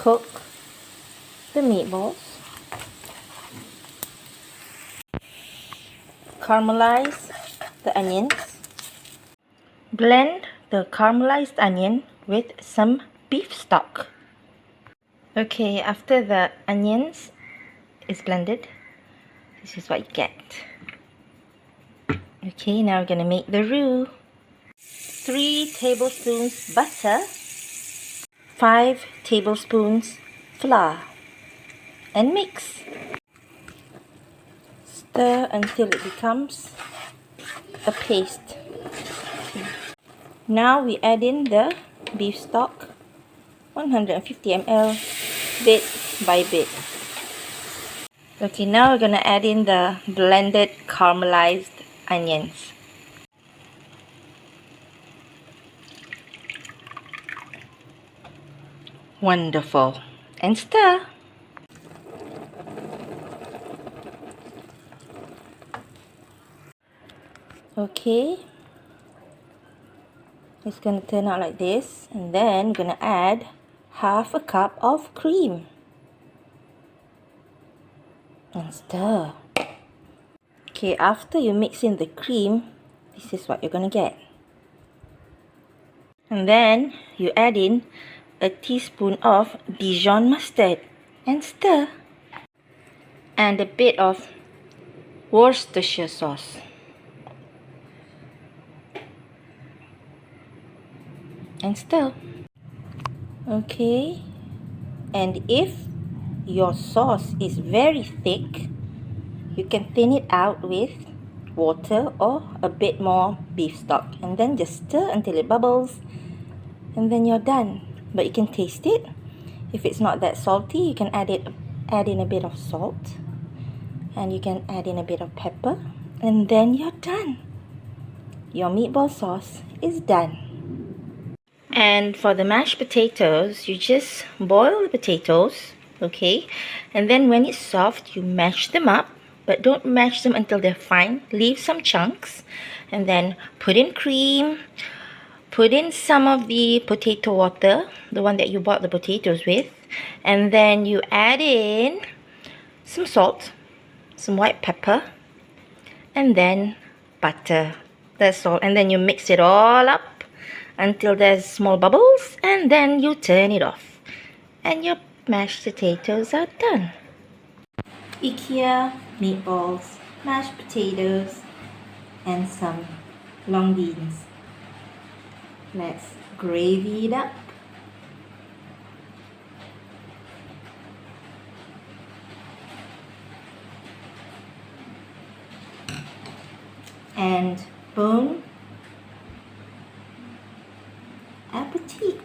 cook the meatballs. Caramelize the onions. Blend the caramelized onion with some beef stock. Okay, after the onions is blended, this is what you get. Okay, now we're gonna make the roux. 3 tablespoons butter, 5 tablespoons flour, and mix. Stir until it becomes a paste. Now we add in the beef stock, 150 ml, bit by bit. Okay, now we're gonna add in the blended caramelized onions. Wonderful. And stir. Okay. It's gonna turn out like this, and then we're gonna add half a cup of cream. And stir. Okay, after you mix in the cream, this is what you're gonna get. And then you add in a teaspoon of Dijon mustard and stir. And a bit of Worcestershire sauce. And stir. Okay. And if your sauce is very thick, you can thin it out with water or a bit more beef stock, and then just stir until it bubbles, and then you're done. But you can taste it. If it's not that salty, you can add in a bit of salt, and you can add in a bit of pepper, and then you're done. Your meatball sauce is done. And for the mashed potatoes, you just boil the potatoes, okay? And then when it's soft, you mash them up, but don't mash them until they're fine. Leave some chunks, and then put in cream, put in some of the potato water, the one that you bought the potatoes with, and then you add in some salt, some white pepper, and then butter. That's all. And then you mix it all up until there's small bubbles, and then you turn it off, and your mashed potatoes are done. Ikea meatballs, mashed potatoes, and some long beans. Let's gravy it up. And bon appetit!